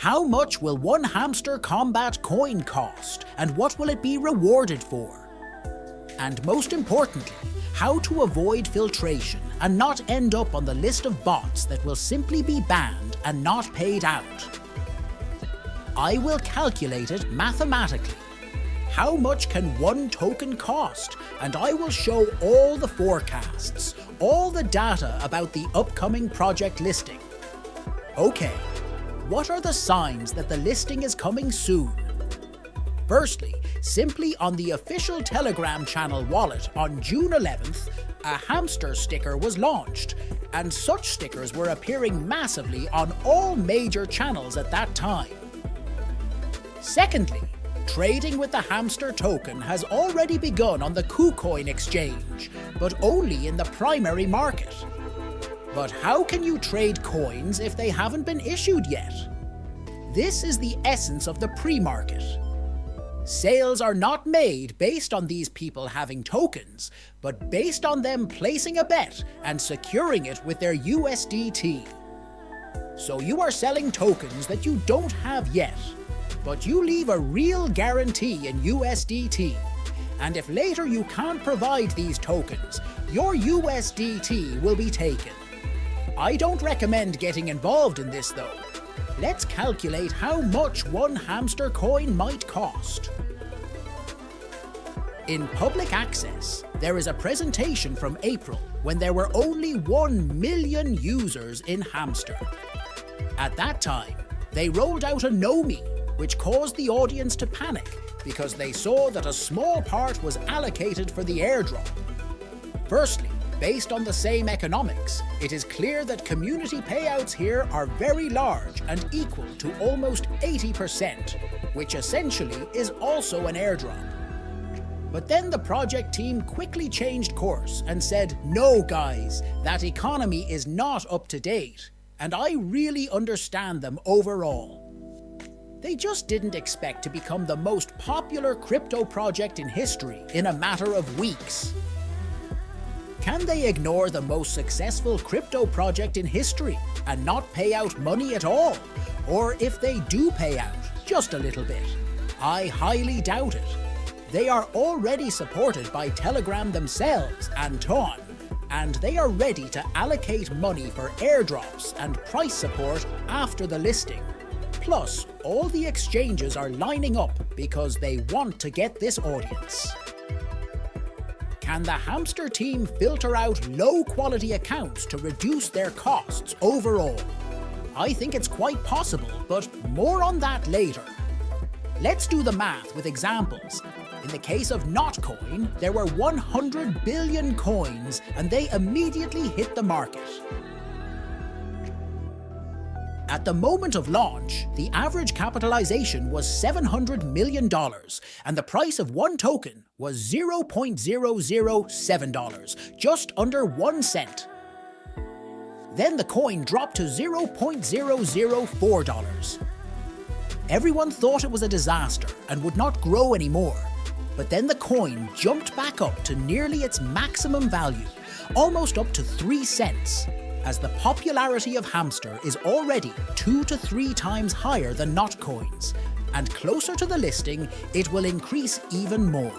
How much will one Hamster Kombat coin cost, and what will it be rewarded for? And most importantly, how to avoid filtration and not end up on the list of bots that will simply be banned and not paid out. I will calculate it mathematically. How much can one token cost? And I will show all the forecasts, all the data about the upcoming project listing. Okay, what are the signs that the listing is coming soon? Firstly, simply on the official Telegram channel wallet on June 11th, a hamster sticker was launched, and such stickers were appearing massively on all major channels at that time. Secondly, trading with the hamster token has already begun on the KuCoin exchange, but only in the primary market. But how can you trade coins if they haven't been issued yet? This is the essence of the pre-market. Sales are not made based on these people having tokens, but based on them placing a bet and securing it with their USDT. So you are selling tokens that you don't have yet, but you leave a real guarantee in USDT. And if later you can't provide these tokens, your USDT will be taken. I don't recommend getting involved in this though. Let's calculate how much one hamster coin might cost. In public access, there is a presentation from April when there were only 1 million users in Hamster. At that time, they rolled out a no-me, which caused the audience to panic because they saw that a small part was allocated for the airdrop. Firstly, based on the same economics, it is clear that community payouts here are very large and equal to almost 80%, which essentially is also an airdrop. But then the project team quickly changed course and said, "No guys, that economy is not up to date," and I really understand them overall. They just didn't expect to become the most popular crypto project in history in a matter of weeks. Can they ignore the most successful crypto project in history and not pay out money at all? Or if they do pay out, just a little bit? I highly doubt it. They are already supported by Telegram themselves and Ton, and they are ready to allocate money for airdrops and price support after the listing. Plus, all the exchanges are lining up because they want to get this audience. Can the Hamster team filter out low-quality accounts to reduce their costs overall? I think it's quite possible, but more on that later. Let's do the math with examples. In the case of Notcoin, there were 100 billion coins and they immediately hit the market. At the moment of launch, the average capitalization was $700 million, and the price of one token was $0.007, just under 1 cent. Then the coin dropped to $0.004. Everyone thought it was a disaster and would not grow anymore, but then the coin jumped back up to nearly its maximum value, almost up to 3 cents. As the popularity of Hamster is already 2 to 3 times higher than Notcoins, and closer to the listing, it will increase even more.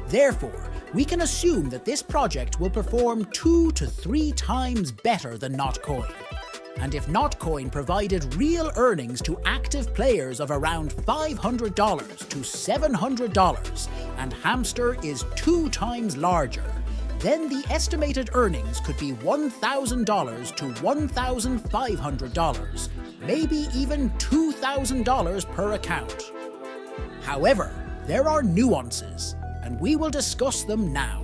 Therefore, we can assume that this project will perform 2 to 3 times better than Notcoin. And if Notcoin provided real earnings to active players of around $500 to $700, and Hamster is 2 times larger, then the estimated earnings could be $1,000 to $1,500, maybe even $2,000 per account. However, there are nuances, and we will discuss them now.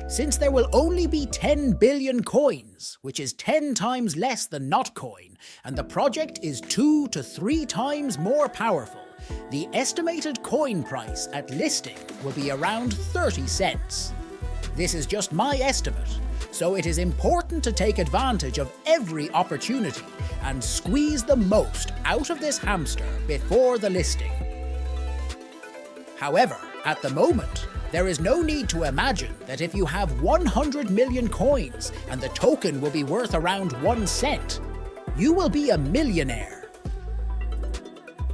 Since there will only be 10 billion coins, which is 10 times less than Notcoin, and the project is 2 to 3 times more powerful, the estimated coin price at listing will be around 30 cents. This is just my estimate, so it is important to take advantage of every opportunity and squeeze the most out of this hamster before the listing. However, at the moment, there is no need to imagine that if you have 100 million coins and the token will be worth around 1 cent, you will be a millionaire.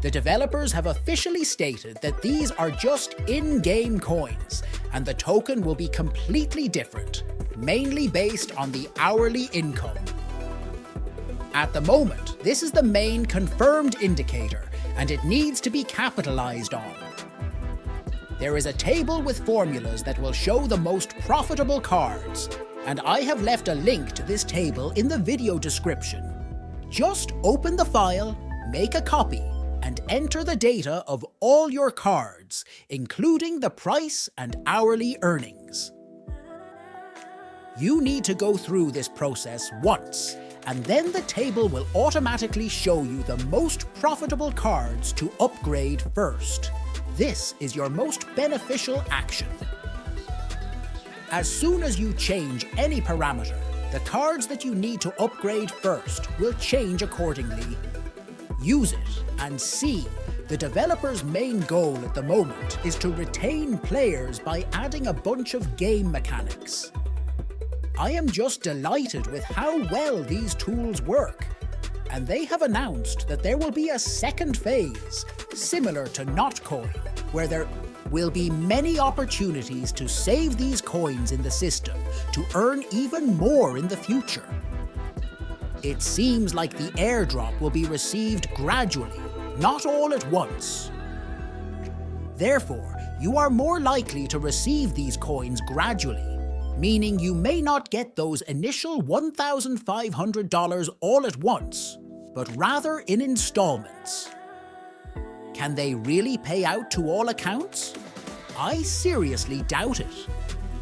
The developers have officially stated that these are just in-game coins, and the token will be completely different, mainly based on the hourly income. At the moment, this is the main confirmed indicator, and it needs to be capitalized on. There is a table with formulas that will show the most profitable cards, and I have left a link to this table in the video description. Just open the file, make a copy, and enter the data of all your cards, including the price and hourly earnings. You need to go through this process once, and then the table will automatically show you the most profitable cards to upgrade first. This is your most beneficial action. As soon as you change any parameter, the cards that you need to upgrade first will change accordingly. Use it and see. The developer's main goal at the moment is to retain players by adding a bunch of game mechanics. I am just delighted with how well these tools work, and they have announced that there will be a second phase, similar to Notcoin, where there will be many opportunities to save these coins in the system to earn even more in the future. It seems like the airdrop will be received gradually, not all at once. Therefore, you are more likely to receive these coins gradually, meaning you may not get those initial $1,500 all at once, but rather in installments. Can they really pay out to all accounts? I seriously doubt it.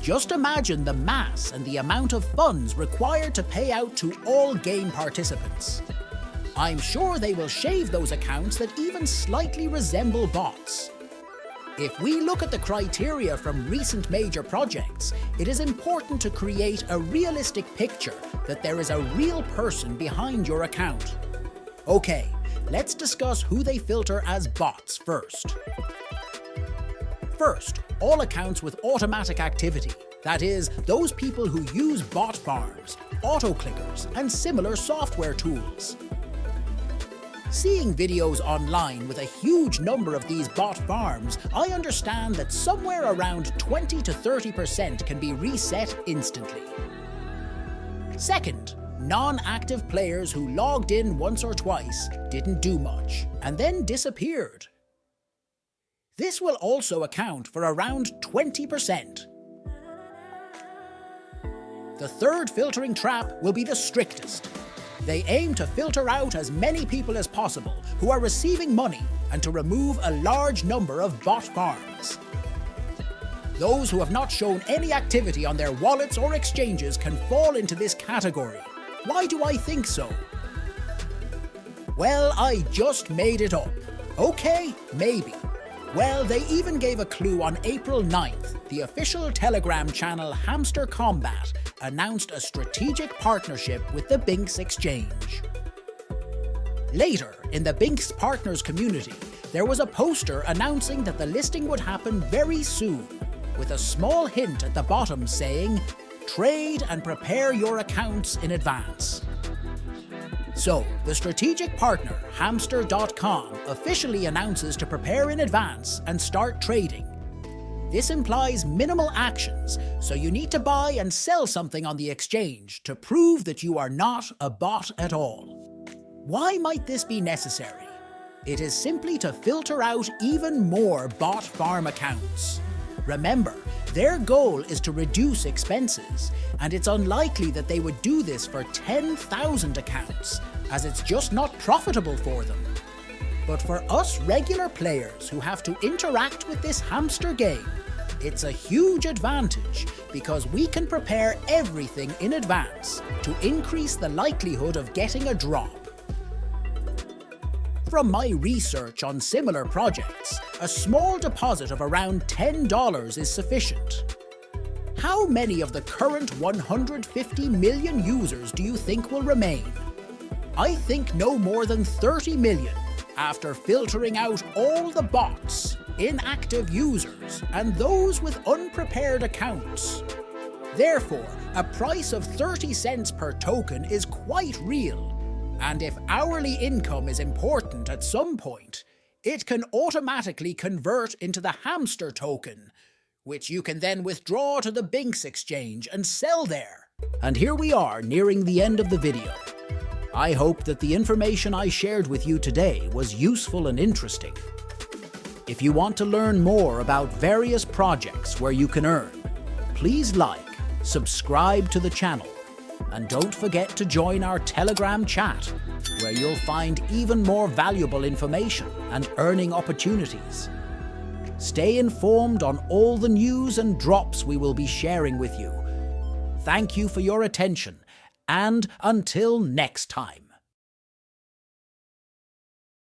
Just imagine the mass and the amount of funds required to pay out to all game participants. I'm sure they will shave those accounts that even slightly resemble bots. If we look at the criteria from recent major projects, it is important to create a realistic picture that there is a real person behind your account. Okay, let's discuss who they filter as bots first. First, all accounts with automatic activity. That is, those people who use bot farms, auto-clickers, and similar software tools. Seeing videos online with a huge number of these bot farms, I understand that somewhere around 20 to 30% can be reset instantly. Second, non-active players who logged in once or twice, didn't do much, and then disappeared. This will also account for around 20%. The third filtering trap will be the strictest. They aim to filter out as many people as possible who are receiving money and to remove a large number of bot farms. Those who have not shown any activity on their wallets or exchanges can fall into this category. Why do I think so? Well, I just made it up. Okay, maybe. Well, they even gave a clue on April 9th. The official Telegram channel Hamster Kombat announced a strategic partnership with the Binx exchange. Later, in the Binx partners community, there was a poster announcing that the listing would happen very soon, with a small hint at the bottom saying, "Trade and prepare your accounts in advance." So, the strategic partner, Hamster.com, officially announces to prepare in advance and start trading. This implies minimal actions, so you need to buy and sell something on the exchange to prove that you are not a bot at all. Why might this be necessary? It is simply to filter out even more bot farm accounts. Remember, their goal is to reduce expenses, and it's unlikely that they would do this for 10,000 accounts, as it's just not profitable for them. But for us regular players who have to interact with this hamster game, it's a huge advantage because we can prepare everything in advance to increase the likelihood of getting a drop. From my research on similar projects, a small deposit of around $10 is sufficient. How many of the current 150 million users do you think will remain? I think no more than 30 million, after filtering out all the bots, inactive users, and those with unprepared accounts. Therefore, a price of 30 cents per token is quite real. And if hourly income is important at some point, it can automatically convert into the Hamster token, which you can then withdraw to the Binx exchange and sell there. And here we are nearing the end of the video. I hope that the information I shared with you today was useful and interesting. If you want to learn more about various projects where you can earn, please like, subscribe to the channel, and don't forget to join our Telegram chat, where you'll find even more valuable information and earning opportunities. Stay informed on all the news and drops we will be sharing with you. Thank you for your attention, and until next time.